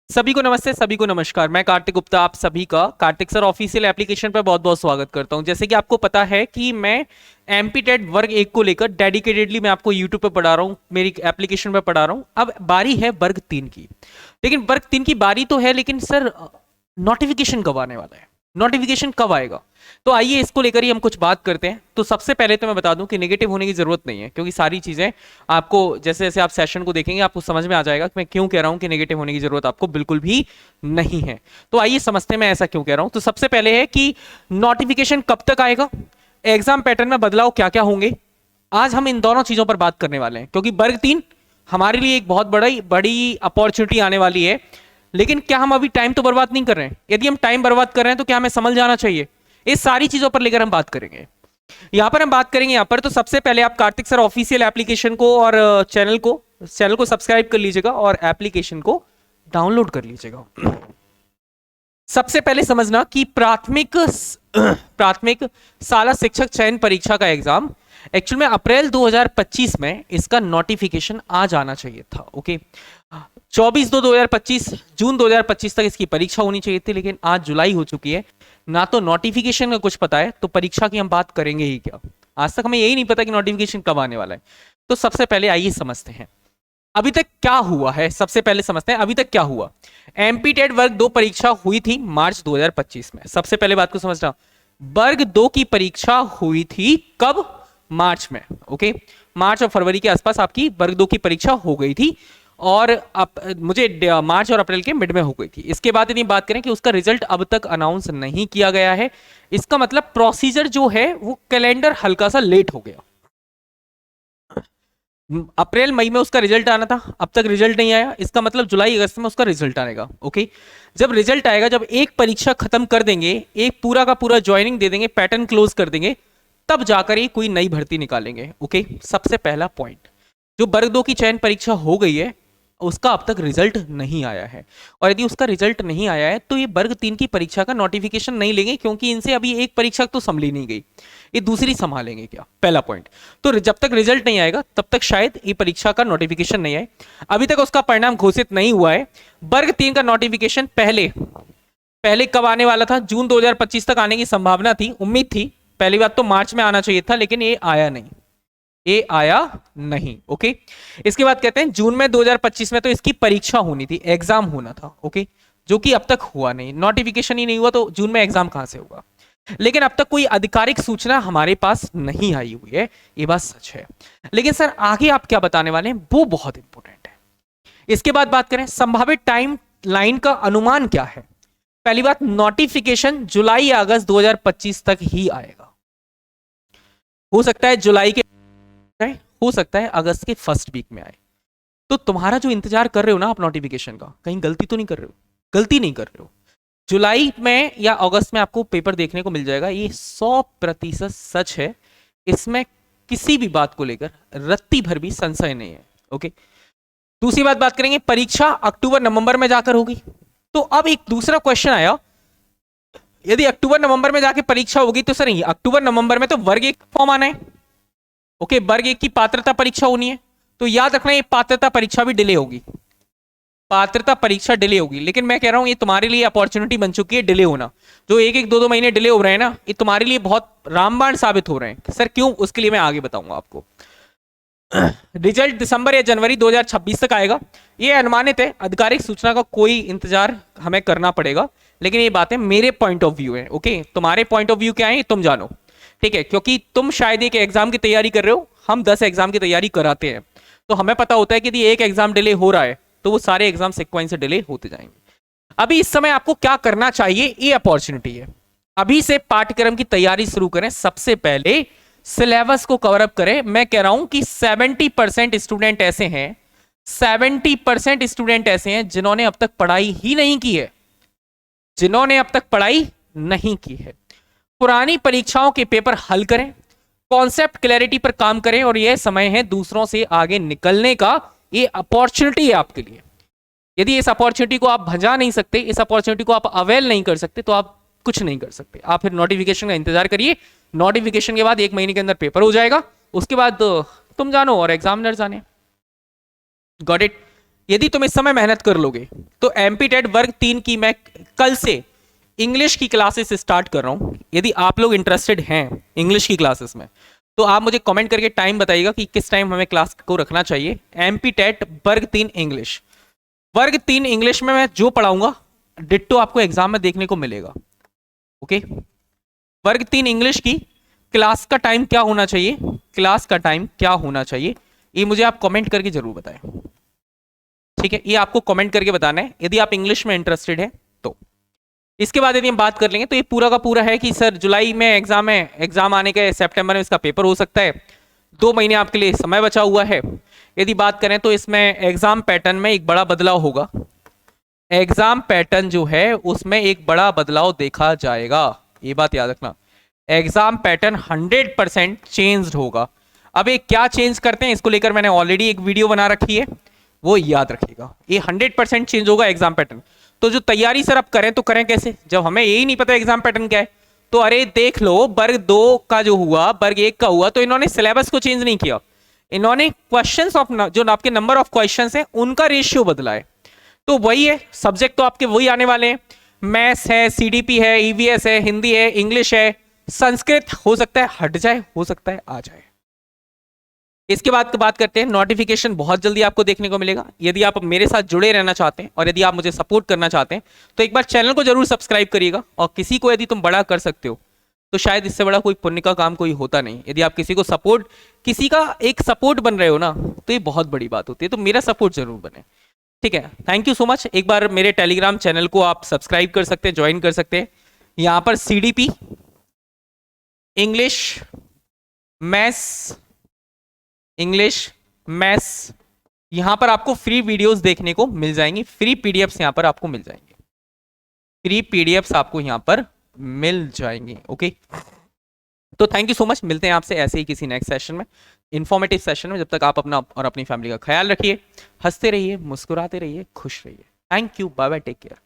सभी को नमस्ते, सभी को नमस्कार। मैं कार्तिक गुप्ता आप सभी का कार्तिक सर ऑफिशियल एप्लीकेशन पर बहुत बहुत स्वागत करता हूं। जैसे कि आपको पता है कि मैं एमपी टेट वर्ग 1 को लेकर डेडिकेटेडली मैं आपको यूट्यूब पे पढ़ा रहा हूं, मेरी एप्लीकेशन पे पढ़ा रहा हूं। अब बारी है वर्ग 3 की। लेकिन वर्ग 3 की बारी तो है, लेकिन सर नोटिफिकेशन कब आने वाला है, नोटिफिकेशन कब आएगा? तो आइए इसको लेकर ही हम कुछ बात करते हैं। तो सबसे पहले तो मैं बता दूं कि नेगेटिव होने की जरूरत नहीं है, क्योंकि सारी चीजें आपको जैसे जैसे आप सेशन को देखेंगे आपको समझ में आ जाएगा कि मैं क्यों कह रहा हूं कि नेगेटिव होने की जरूरत आपको बिल्कुल भी नहीं है। तो आइए समझते हैं मैं ऐसा क्यों कह रहा हूं। तो सबसे पहले है कि नोटिफिकेशन कब तक आएगा, एग्जाम पैटर्न में बदलाव क्या क्या होंगे, आज हम इन दोनों चीजों पर बात करने वाले हैं। क्योंकि वर्ग 3 हमारे लिए एक बहुत बड़ी बड़ी अपॉर्चुनिटी आने वाली है। लेकिन क्या हम अभी टाइम तो बर्बाद नहीं कर रहे हैं? यदि हम टाइम बर्बाद कर रहे हैं तो क्या हमें समझ जाना चाहिए? इस सारी चीजों पर लेकर हम बात करेंगे। यहां पर हम बात करेंगे यहां पर तो सबसे पहले आप कार्तिक सर ऑफिशियल एप्लीकेशन को और चैनल को सब्सक्राइब कर लीजिएगा और एप्लीकेशन को डाउनलोड कर लीजिएगा। सबसे पहले समझना कि प्राथमिक शाला शिक्षक चयन परीक्षा का एग्जाम एक्चुअल में अप्रैल 2025 में इसका नोटिफिकेशन आ जाना चाहिए था। ओके, 24/2/2025 जून 2025 तक इसकी परीक्षा होनी चाहिए थी, लेकिन आज जुलाई हो चुकी है। ना तो नोटिफिकेशन का कुछ पता है तो परीक्षा की हम बात करेंगे ही क्या। आज तक हमें यही नहीं पता कि नोटिफिकेशन कब आने वाला है। तो सबसे पहले आइए समझते हैं अभी तक क्या हुआ है। सबसे पहले समझते हैं अभी तक क्या हुआ। एमपी टेट वर्ग 2 परीक्षा हुई थी मार्च 2025 में। सबसे पहले बात को समझना, वर्ग 2 की परीक्षा हुई थी कब? मार्च में। ओके, मार्च और फरवरी के आसपास आपकी वर्ग 2 की परीक्षा हो गई थी और मुझे मार्च और अप्रैल के मिड में हो गई थी। इसके बाद यदि बात करें कि उसका रिजल्ट अब तक अनाउंस नहीं किया गया है, इसका मतलब प्रोसीजर जो है वो कैलेंडर हल्का सा लेट हो गया। अप्रैल मई में उसका रिजल्ट आना था, अब तक रिजल्ट नहीं आया। इसका मतलब जुलाई अगस्त में उसका रिजल्ट आएगा। ओके, जब रिजल्ट आएगा, जब एक परीक्षा खत्म कर देंगे, एक पूरा का पूरा ज्वाइनिंग दे देंगे, पैटर्न क्लोज कर देंगे, तब जाकर ये कोई नई भर्ती निकालेंगे। ओके, सबसे पहला पॉइंट, जो वर्ग 2 की चयन परीक्षा हो गई है उसका अब तक रिजल्ट नहीं आया है। और यदि उसका रिजल्ट नहीं आया है तो ये वर्ग 3 की परीक्षा का नोटिफिकेशन नहीं लेंगे, क्योंकि इनसे अभी एक परीक्षा तो संभली नहीं गई, ये दूसरी संभालेंगे क्या, पहला पॉइंट। तो जब तक रिजल्ट नहीं आएगा तब तक शायद ये परीक्षा का नोटिफिकेशन नहीं आए। अभी तक उसका परिणाम घोषित नहीं हुआ है। वर्ग 3 का नोटिफिकेशन पहले पहले कब आने वाला था? जून 2025 तक आने की संभावना थी, उम्मीद थी। पहली बात तो मार्च में आना चाहिए था, लेकिन ये आया नहीं, ये आया नहीं। ओके, इसके बाद कहते हैं जून में 2025 में तो इसकी परीक्षा होनी थी, एग्जाम होना था। ओके, जो कि अब तक हुआ नहीं, नोटिफिकेशन ही नहीं हुआ तो जून में एग्जाम कहां से होगा? लेकिन अब तक कोई आधिकारिक सूचना हमारे पास नहीं आई हुई है, ये बात सच है। लेकिन सर आगे आप क्या बताने वाले हैं वो बहुत इंपॉर्टेंट है। इसके बाद बात करें संभावित टाइम लाइन का अनुमान क्या है। पहली बात, नोटिफिकेशन जुलाई या अगस्त 2025 तक ही आएगा। हो सकता है जुलाई के, हो सकता है अगस्त के फर्स्ट वीक में आए। तो तुम्हारा जो इंतजार कर रहे हो ना आप नोटिफिकेशन का, कहीं गलती तो नहीं कर रहे हो? गलती नहीं कर रहे हो। जुलाई में या अगस्त में आपको पेपर देखने को मिल जाएगा, ये 100% सच है। इसमें किसी भी बात को लेकर रत्ती भर भी संशय नहीं है। ओके, दूसरी बात करेंगे, परीक्षा अक्टूबर नवंबर में जाकर होगी। तो अब एक दूसरा क्वेश्चन आया, यदि अक्टूबर नवंबर में जाके परीक्षा होगी तो सर अक्टूबर नवंबर में तो वर्ग 1 फॉर्म आना है। ओके, वर्ग 1 की पात्रता परीक्षा होनी है, तो याद रखना ये पात्रता परीक्षा भी डिले होगी, पात्रता परीक्षा डिले होगी। लेकिन मैं कह रहा हूं ये तुम्हारे लिए अपॉर्चुनिटी बन चुकी है डिले होना। जो एक एक दो दो महीने डिले हो रहे हैं ना, ये तुम्हारे लिए बहुत रामबाण साबित हो रहे हैं। सर क्यों, उसके लिए मैं आगे बताऊंगा आपको। रिजल्ट दिसंबर या जनवरी 2026 तक आएगा, ये अनुमानित है। आधिकारिक सूचना का कोई इंतजार हमें करना पड़ेगा, लेकिन ये बातें मेरे पॉइंट ऑफ व्यू है। ओके, तुम्हारे पॉइंट ऑफ व्यू क्या है तुम जानो, ठीक है? क्योंकि तुम शायद एक एग्जाम की तैयारी कर रहे हो, हम 10 एग्जाम की तैयारी कराते हैं, तो हमें पता होता है कि यदि एक एग्जाम डिले हो रहा है तो वो सारे एग्जाम सीक्वेंस से डिले होते जाएंगे। अभी इस समय आपको क्या करना चाहिए, ये अपॉर्चुनिटी है। अभी से पाठ्यक्रम की तैयारी शुरू करें। सबसे पहले सिलेबस को कवर अप करें। मैं कह रहा हूं कि 70% स्टूडेंट ऐसे हैं, 70% स्टूडेंट ऐसे हैं जिन्होंने अब तक पढ़ाई ही नहीं की है, जिन्होंने अब तक पढ़ाई नहीं की है। पुरानी परीक्षाओं के पेपर हल करें, कॉन्सेप्ट क्लैरिटी पर काम करें, और यह समय है दूसरों से आगे निकलने का। ये अपॉर्चुनिटी है आपके लिए। यदि इस अपॉर्चुनिटी को आप भजा नहीं सकते, इस अपॉर्चुनिटी को आप अवेल नहीं कर सकते, तो आप कुछ नहीं कर सकते। आप फिर नोटिफिकेशन का इंतजार करिए। नोटिफिकेशन के बाद 1 महीने के अंदर पेपर हो जाएगा, उसके बाद तुम जानो और एग्जामिनर जाने। Got it? यदि तुम इस समय मेहनत कर लोगे तो एमपी टेट वर्ग 3 की मैं कल से इंग्लिश की क्लासेस स्टार्ट कर रहा हूं। यदि आप लोग इंटरेस्टेड हैं इंग्लिश की क्लासेस में तो आप मुझे कमेंट करके टाइम बताइएगा कि किस टाइम हमें क्लास को रखना चाहिए। एमपी टेट वर्ग 3 इंग्लिश, वर्ग 3 इंग्लिश में मैं जो पढ़ाऊंगा डिट्टो आपको एग्जाम में देखने को मिलेगा। ओके, वर्ग 3 इंग्लिश की क्लास का टाइम क्या होना चाहिए, क्लास का टाइम क्या होना चाहिए, ये मुझे आप कमेंट करके जरूर बताएं। ठीक है, ये आपको कमेंट करके बताना है यदि आप इंग्लिश में इंटरेस्टेड है तो। इसके बाद यदि हम बात कर लेंगे तो ये पूरा का पूरा है कि सर जुलाई में एग्जाम है, एग्जाम आने के सितंबर में इसका पेपर हो सकता है, 2 महीने आपके लिए समय बचा हुआ है। यदि बात करें तो इसमें एग्जाम पैटर्न में एक बड़ा बदलाव होगा, एग्जाम पैटर्न जो है उसमें एक बड़ा बदलाव देखा जाएगा, ये बात याद रखना। एग्जाम पैटर्न 100% चेंज्ड होगा। अब ये क्या चेंज करते हैं इसको लेकर मैंने ऑलरेडी एक वीडियो बना रखी है, वो याद रखिएगा। ये 100% चेंज होगा एग्जाम पैटर्न। तो जो तैयारी सर अब करें तो करें कैसे, जब हमें यही नहीं पता एग्जाम पैटर्न क्या है। तो अरे देख लो, वर्ग 2 का जो हुआ, वर्ग 1 का हुआ, तो इन्होंने सिलेबस को चेंज नहीं किया, इन्होंने क्वेश्चंस ऑफ जो आपके नंबर ऑफ क्वेश्चंस हैं उनका रेशियो बदला है। तो वही है, सब्जेक्ट तो आपके वही आने वाले हैं, मैथ्स है, सीडीपी है, ईवीएस है, हिंदी है, इंग्लिश है, संस्कृत हो सकता है हट जाए, हो सकता है आ जाए। इसके बाद बात करते हैं, नोटिफिकेशन बहुत जल्दी आपको देखने को मिलेगा। यदि आप मेरे साथ जुड़े रहना चाहते हैं और यदि आप मुझे सपोर्ट करना चाहते हैं तो एक बार चैनल को जरूर सब्सक्राइब करिएगा। और किसी को यदि तुम बड़ा कर सकते हो तो शायद इससे बड़ा कोई पुण्य का काम कोई होता नहीं। यदि आप किसी को सपोर्ट, किसी का एक सपोर्ट बन रहे हो ना, तो ये बहुत बड़ी बात होती है। तो मेरा सपोर्ट जरूर बने, ठीक है। Thank you so much. एक बार मेरे टेलीग्राम चैनल को आप सब्सक्राइब कर सकते हैं, ज्वाइन कर सकते हैं। यहां पर CDP, English, maths, English, maths, यहां पर आपको फ्री वीडियोस देखने को मिल जाएंगी, फ्री पीडीएफ्स यहां पर आपको मिल जाएंगे, फ्री पीडीएफ्स आपको यहां पर मिल जाएंगे। ओके, तो थैंक यू सो मच। मिलते हैं आपसे ऐसे ही किसी नेक्स्ट सेशन में, इंफॉर्मेटिव सेशन में। जब तक आप अपना और अपनी फैमिली का ख्याल रखिए, हंसते रहिए, मुस्कुराते रहिए, खुश रहिए। Thank you, bye bye, take care.